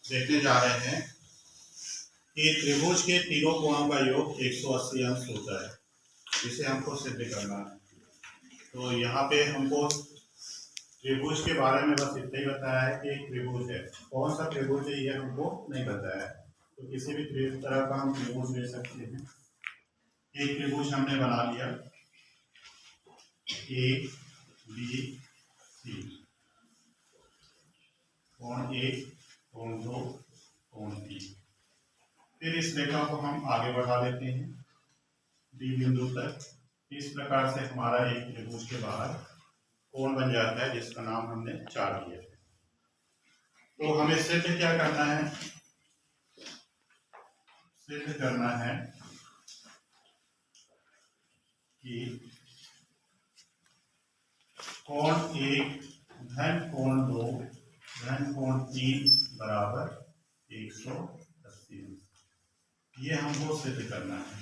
देखने जा रहे हैं कि त्रिभुज के तीनों कोणों का योग 180 अंश होता है, जिसे हमको सिद्ध करना है। तो यहाँ पे हमको त्रिभुज के बारे में बस इतना ही बताया है कि एक त्रिभुज है। कौन सा त्रिभुज है ये हमको नहीं बताया है। तो किसी भी तरह का हम त्रिभुज ले सकते हैं। एक त्रिभुज हमने बना लिया, ए बी सी, कोण एक, कोण दो, कोण तीन। फिर इस रेखा को हम आगे बढ़ा लेते हैं डी बिंदु तक। इस प्रकार से हमारा एक त्रिभुज के बाहर कोण बन जाता है, जिसका नाम हमने 4 दिया है। तो हमें सिद्ध क्या करना है? सिद्ध करना है कि कोण एक धन कोण दो धन कोण तीन बराबर 180। ये हमको सिद्ध करना है।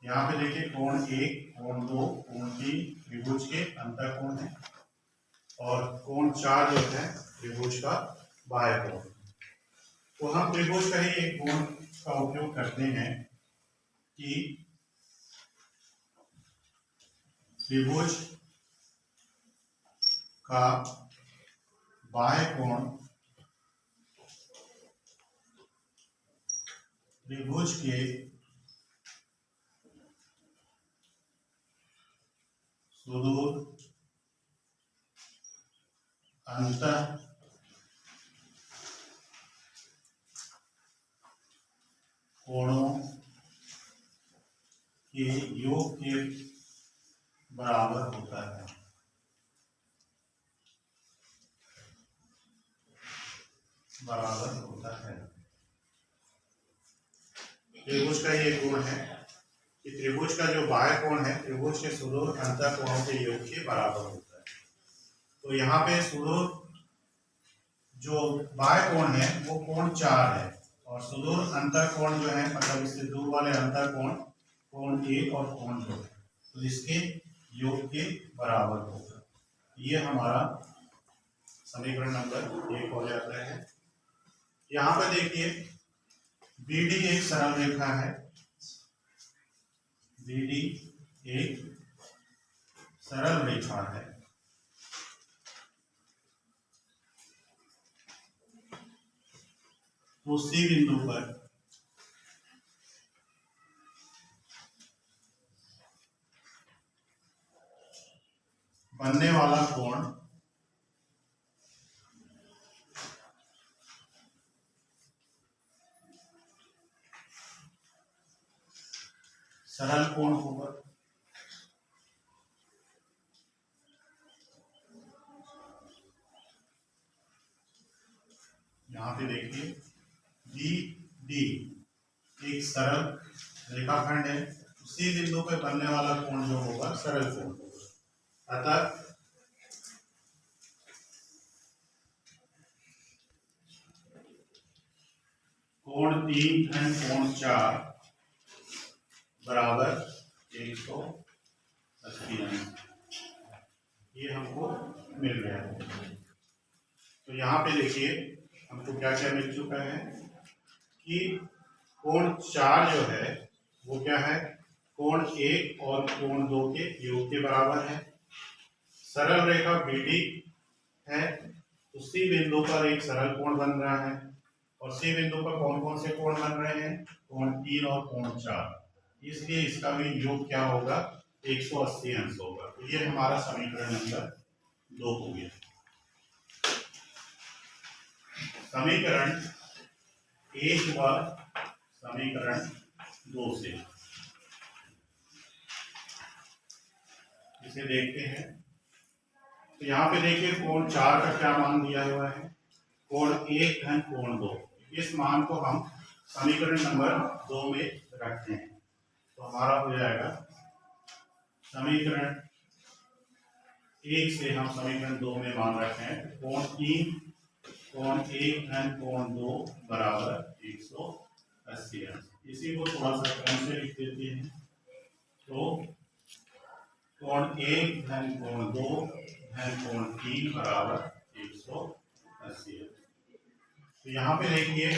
यहाँ पे देखिए, कोण एक, कोण दो, कोण तीन त्रिभुज के अंतर कोण है, और कोण 4 जो है त्रिभुज का बाह्य कोण। तो हम त्रिभुज का ही एक कोण का उपयोग करते हैं कि त्रिभुज का बाह्य कोण त्रिभुज के सुदूर अंतः कोणों के योग के बराबर होता है। बराबर होता है। त्रिभुज का ये गुण है कि त्रिभुज का जो बाह्य कोण है त्रिभुज के सुदूर अंतः कोणों के योग के बराबर होता है। तो यहाँ पे सुदूर जो बाह्य कोण है वो कोण 4 है, और सुदूर अंतर कोण जो है, मतलब इससे दूर वाले अंतर कोण कोण 1 और कोण 2, तो इसके योग के बराबर होगा। ये हमारा समीकरण नंबर 1 हो जाता है। यहाँ पे देखिए, BD एक सरल रेखा है। BD एक सरल रेखा है। तो C बिंदु पर बनने वाला कोण सरल कोण होगा। यहाँ पे देखिए, BD एक सरल रेखाखंड है। उसी बिंदु पे बनने वाला कोण जो होगा सरल कोण होगा। अतः कोण 3 धन कोण 4 बराबर 180 अंश। ये हमको मिल गया है। तो यहाँ पे देखिए, हमको क्या क्या मिल चुका है कि कोण 4 जो है वो क्या है, कोण 1 और कोण 2 के योग के बराबर है। सरल रेखा BD है। उसी बिंदु पर एक सरल कोण बन रहा है, और सी बिंदु पर कौन कौन से कोण बन रहे हैं, कोण 3 और कोण 4। इसलिए इसका भी योग क्या होगा, 180 अंश होगा। तो ये हमारा समीकरण नंबर 2 हो गया। समीकरण 1 व समीकरण 2 से इसे देखते हैं। तो यहाँ पे देखिए, कोण 4 का क्या मान दिया हुआ है, कोण 1 धन कोण 2। इस मान को हम समीकरण नंबर 2 में रखते हैं। तो हमारा हो जाएगा समीकरण 1 से हम समीकरण 2 में मान रखते हैं, कोण 3 कोण 1 धन कोण 2 बराबर 180 अंश। इसी को थोड़ा सा कम से लिख देते हैं। तो कोण 1 धन कोण 2 धन कोण 3 बराबर 180 अंश। तो यहाँ पे देखिए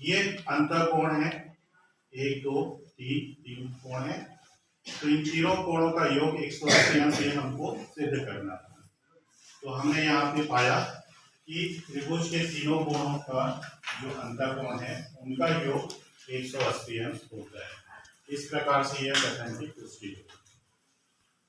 ये अंतःकोण है, 1 2 3 कोण है। तो इन तीनों कोणों का योग 180 अंश ये हमको सिद्ध करना है। तो हमने यहाँ पे पाया कि त्रिभुज के तीनों कोणों का जो अंतःकोण है उनका योग 180 अंश होता है। इस प्रकार से यह कथन की पुष्टि होती है।